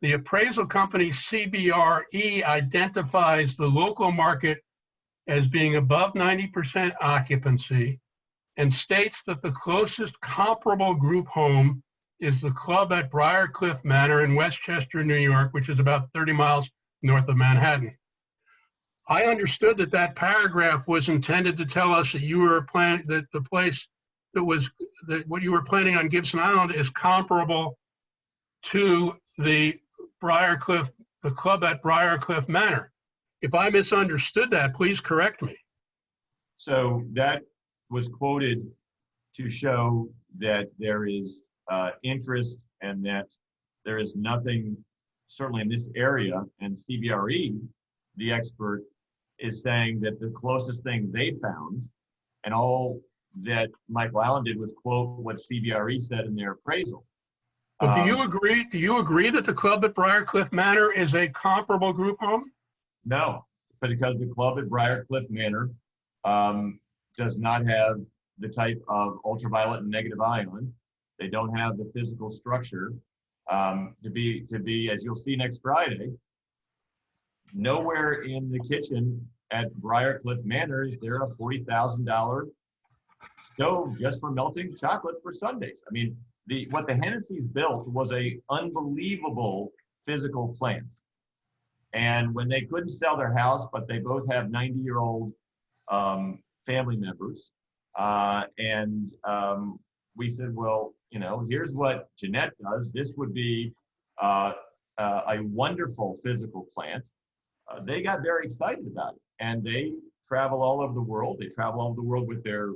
The appraisal company CBRE identifies the local market as being above 90% occupancy and states that the closest comparable group home is the club at Briarcliff Manor in Westchester, New York, which is about 30 miles north of Manhattan. I understood that that paragraph was intended to tell us that you were planning, that the place that was, that what you were planning on Gibson Island is comparable to the Briarcliff, the club at Briarcliff Manor. If I misunderstood that, please correct me. So that was quoted to show that there is interest and that there is nothing, certainly in this area, and CBRE, the expert, is saying that the closest thing they found, and all that Michael Allen did was quote what CBRE said in their appraisal. But do you agree? Do you agree that the club at Briarcliff Manor is a comparable group home? No, because the club at Briarcliff Manor does not have the type of ultraviolet and negative ion. They don't have the physical structure to be, as you'll see next Friday. Nowhere in the kitchen at Briarcliff Manor is there a $40,000 stove just for melting chocolate for Sundays. I mean, what the Hennessy's built was a unbelievable physical plant. And when they couldn't sell their house, but they both have 90-year-old family members, we said, well, you know, here's what Jeanette does. This would be a wonderful physical plant. They got very excited about it, and they travel all over the world. They travel all over the world with their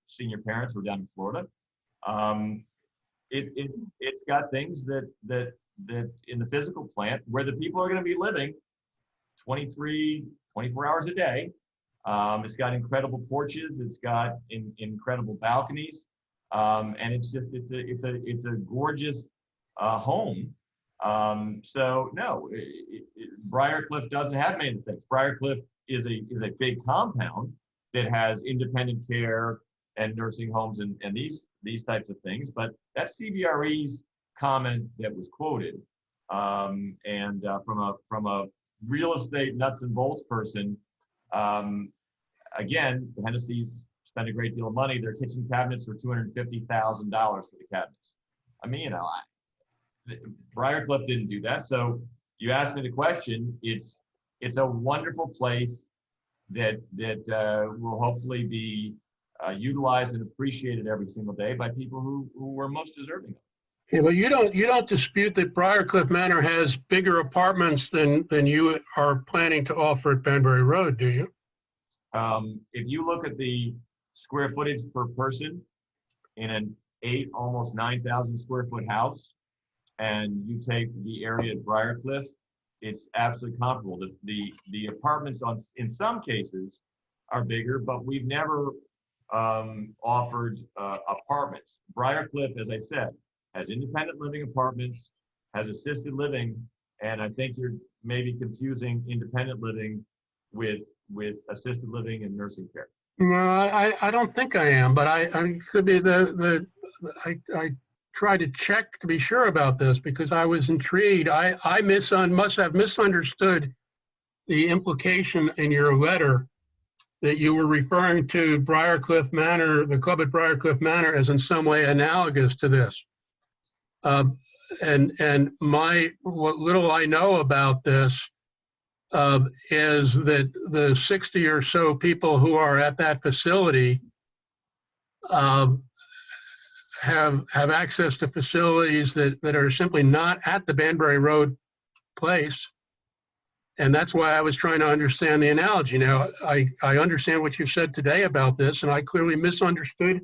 senior parents who are down in Florida. It's got things that in the physical plant where the people are going to be living 24 hours a day. It's got incredible porches. It's got incredible balconies, and it's a gorgeous home. So no, Briarcliff doesn't have many of the things. Briarcliff is a big compound that has independent care and nursing homes and these types of things. But that's CBRE's comment that was quoted, and from a real estate nuts and bolts person. Again, the Hennessy's spent a great deal of money. Their kitchen cabinets are $250,000 for the cabinets. I mean, you know, Briarcliff didn't do that. So you asked me the question. It's a wonderful place that will hopefully be utilized and appreciated every single day by people who are most deserving of it. Yeah, well, you don't dispute that Briarcliff Manor has bigger apartments than you are planning to offer at Banbury Road, do you? If you look at the square footage per person in an almost 9,000 square foot house, and you take the area at Briarcliff, it's absolutely comparable. The apartments in some cases are bigger, but we've never offered apartments. Briarcliff, as I said, has independent living apartments, has assisted living, and I think you're maybe confusing independent living with assisted living and nursing care. No, I don't think I am, but I could be I tried to check to be sure about this because I was intrigued. I must have misunderstood the implication in your letter that you were referring to Briarcliff Manor, the club at Briarcliff Manor, as in some way analogous to this. And what little I know about this is that the 60 or so people who are at that facility have access to facilities that are simply not at the Banbury Road place. And that's why I was trying to understand the analogy. Now, I understand what you said today about this, and I clearly misunderstood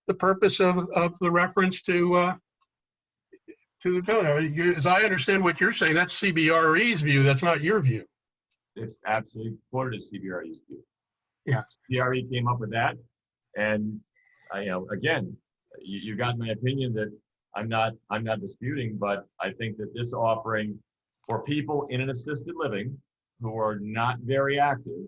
the purpose of the reference to the building. As I understand what you're saying, that's CBRE's view. That's not your view. It's absolutely quoted as CBRE's view. Yeah. CBRE came up with that, and again, you got my opinion that I'm not disputing, but I think that this offering for people in an assisted living who are not very active,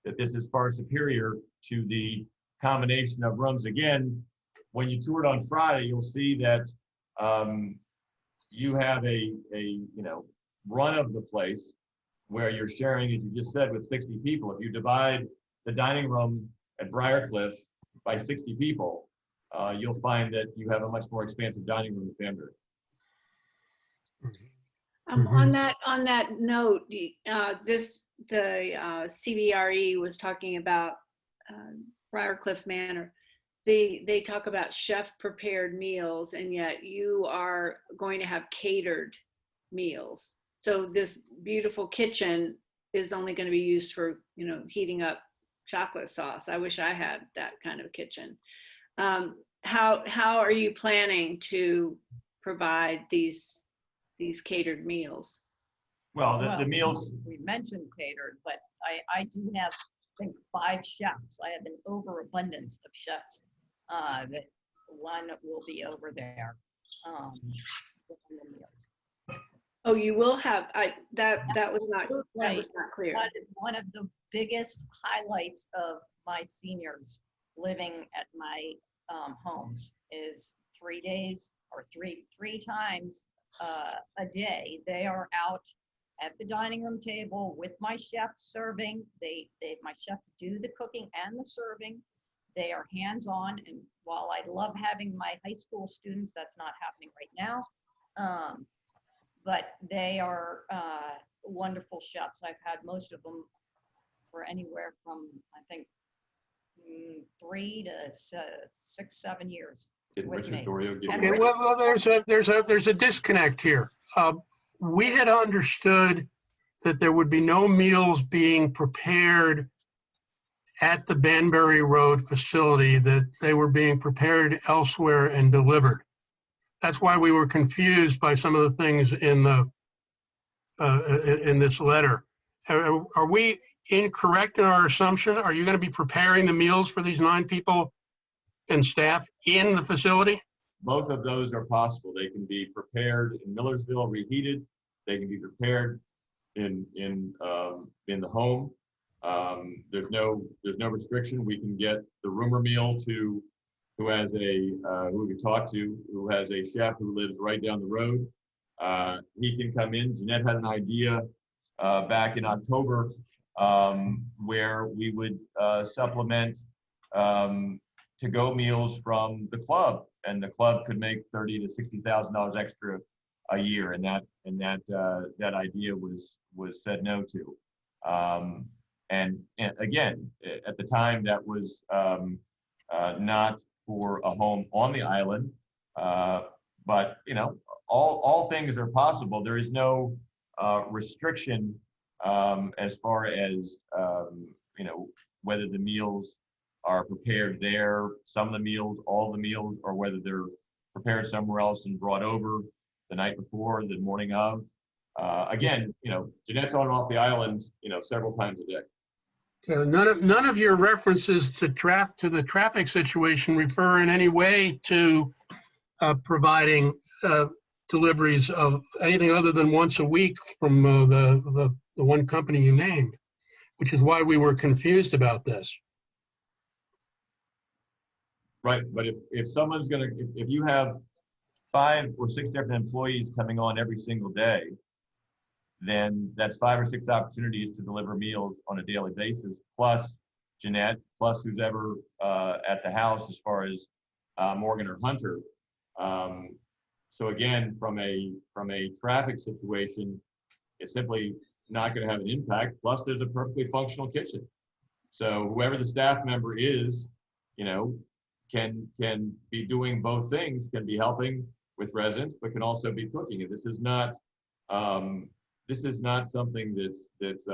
that this is far superior to the combination of rooms. Again, when you tour it on Friday, you'll see that you have a run of the place where you're sharing, as you just said, with 60 people. If you divide the dining room at Briarcliff by 60 people, you'll find that you have a much more expansive dining room in Banbury. On that note, the CBRE was talking about Briarcliff Manor. They talk about chef prepared meals, and yet you are going to have catered meals. So this beautiful kitchen is only going to be used for, heating up chocolate sauce. I wish I had that kind of kitchen. How are you planning to provide these catered meals? Well, the meals. We mentioned catered, but I do have, I think, 5 chefs. I have an overabundance of chefs. That one will be over there cooking the meals. Oh, you will have. That was not clear. That is one of the biggest highlights of my seniors living at my homes is 3 days or three times a day. They are out at the dining room table with my chefs serving. My chefs do the cooking and the serving. They are hands-on, and while I love having my high school students, that's not happening right now. But they are wonderful chefs. I've had most of them for anywhere from, I think, 3 to 6, 7 years. Did with Richard me. Dorio give Okay, you? well, there's a disconnect here. We had understood that there would be no meals being prepared at the Banbury Road facility, that they were being prepared elsewhere and delivered. That's why we were confused by some of the things in this letter. Are we incorrect in our assumption? Are you going to be preparing the meals for these 9 people and staff in the facility? Both of those are possible. They can be prepared in Millersville, reheated. They can be prepared in the home. There's no restriction. We can get the rumor meal to who we can talk to, who has a chef who lives right down the road. He can come in. Jeanette had an idea back in October where we would supplement to-go meals from the club, and the club could make $30,000 to $60,000 extra a year, and that idea was said no to. And again, at the time, that was not for a home on the island, but all things are possible. There is no restriction as far as whether the meals are prepared there, some of the meals, all the meals, or whether they're prepared somewhere else and brought over the night before, the morning of. Again, Jeanette's on and off the island, several times a day. Okay, none of your references to the traffic situation refer in any way to providing deliveries of anything other than once a week from the one company you named, which is why we were confused about this. Right, but if someone's if you have 5 or 6 different employees coming on every single day, then that's 5 or 6 opportunities to deliver meals on a daily basis, plus Jeanette, plus who's ever at the house as far as Morgan or Hunter. So again, from a traffic situation, it's simply not going to have an impact. Plus, there's a perfectly functional kitchen. So whoever the staff member is, can be doing both things, can be helping with residents, but can also be cooking. And this is not something that's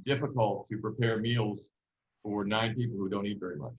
difficult to prepare meals for 9 people who don't eat very much.